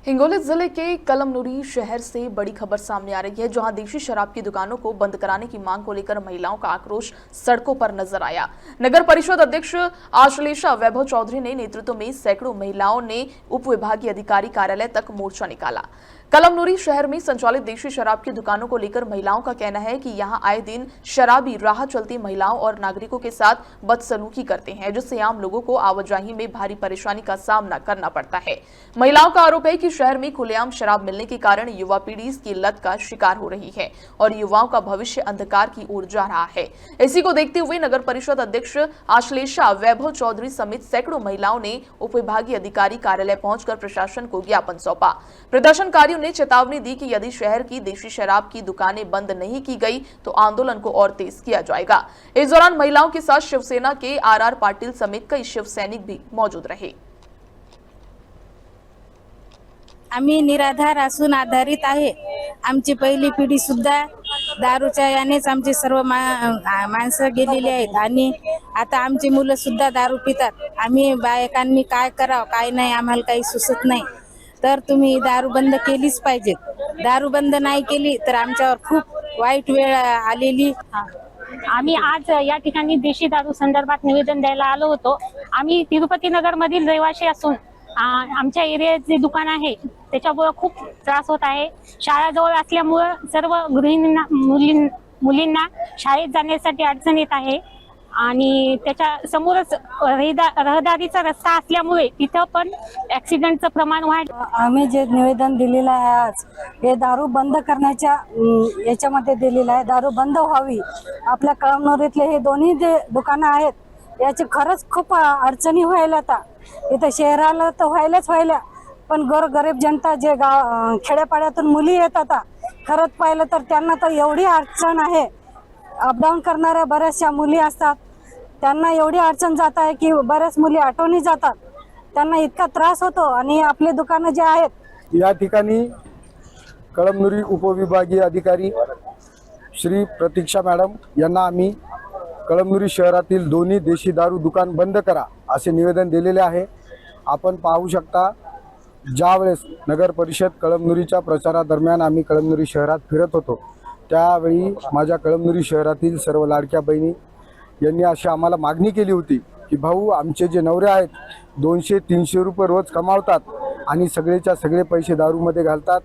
हिंगोली जिले के कलमनुरी शहर से बड़ी खबर सामने आ रही है, जहां देशी शराब की दुकानों को बंद कराने की मांग को लेकर महिलाओं का आक्रोश सड़कों पर नजर आया। नगर परिषद अध्यक्ष आश्लेषा वैभव चौधरी ने नेतृत्व में सैकड़ों महिलाओं ने उप विभागीय अधिकारी कार्यालय तक मोर्चा निकाला। कलमनुरी शहर में संचालित देशी शराब की दुकानों को लेकर महिलाओं का कहना है कि यहां आए दिन शराबी राह चलती महिलाओं और नागरिकों के साथ बदसलूकी करते हैं, जिससे आम लोगों को आवाजाही में भारी परेशानी का सामना करना पड़ता है। महिलाओं का आरोप है कि शहर में खुलेआम शराब मिलने के कारण युवा पीढ़ी इसकी लत का शिकार हो रही है और युवाओं का भविष्य अंधकार की ओर जा रहा है। इसी को देखते हुए नगर परिषद अध्यक्ष आश्लेषा वैभव चौधरी समेत सैकड़ों महिलाओं ने उप विभागीय अधिकारी कार्यालय पहुंचकर प्रशासन को ज्ञापन सौंपा। प्रदर्शनकारियों ने चेतावनी दी कि यदि शहर की देशी शराब की दुकानें बंद नहीं की गई तो आंदोलन को और तेज किया जाएगा। इस दौरान महिलाओं के साथ शिवसेना के आर पाटिल समेत कई शिव सैनिक भी मौजूद रहे। आम्ही निराधार असून आधारित आहे। आमची पहिली पिढी सुद्धा दारूच्या यानेच आमचे सर्व माणसं गेलेली आहेत आणि आता आमची मुलं सुद्धा दारू पितात। आम्ही बायकांनी काय करावं काय नाही आम्हाला काही सुचत नाही। तर तुम्ही दारू बंद केलीच पाहिजे। दारू बंद नाही केली तर आमच्यावर खूप वाईट वेळ आलेली। आम्ही आज या ठिकाणी देशी दारू संदर्भात निवेदन द्यायला आलो होतो। आम्ही तिरुपती नगर मधील रहिवासी असून आमच्या एरियात जे दुकान आहे त्याच्यामुळे खूप त्रास होत आहे। शाळा जवळ असल्यामुळे सर्व गृहिणींना मुलींना शाळेत जाण्यासाठी अडचण येत आहे आणि त्याच्या समोरच रहदारीचा रस्ता असल्यामुळे तिथं पण ऍक्सिडेंटचं प्रमाण आम्ही जे निवेदन दिलेलं आहे आज हे दारू बंद करण्याच्या याच्यामध्ये दिलेलं आहे। दारू बंद व्हावी। आपल्या कळमनुरीतले हे दोन्ही जे दुकानं आहेत याचे खरंच खूप अडचणी व्हायला आता इथं शहराला तर व्हायला पण गरीब जनता जे खेड्यापाड्यातून मुली येतात खरंच पाहिलं तर त्यांना तर एवढी अडचण आहे। अपडाऊन करणाऱ्या बऱ्याचशा मुली असतात त्यांना एवढी अडचण जात आहे की बऱ्याच मुली ऑटोनी जातात, त्यांना इतका त्रास होतो। आणि आपले दुकानं जे आहेत या ठिकाणी कळमनुरी उपविभागीय अधिकारी श्री प्रतीक्षा मॅडम यांना आम्ही कळमनुरी शहरातील दोन्ही देशी दारू दुकान बंद करा असे निवेदन दिलेले आहे। आपण पाहू शकता ज्यावेळेस नगर परिषद कळमनुरीच्या प्रचारादरम्यान आम्ही कळमनुरी शहरात फिरत होतो त्यावेळी माझ्या कळमनुरी शहरातील सर्व लाडक्या बहिणी यांनी अशी आम्हाला मागणी केली होती की भाऊ आमचे जे नवरे आहेत 200-300 रुपये रोज कमावतात आणि सगळेच्या सगळे पैसे दारूमध्ये घालतात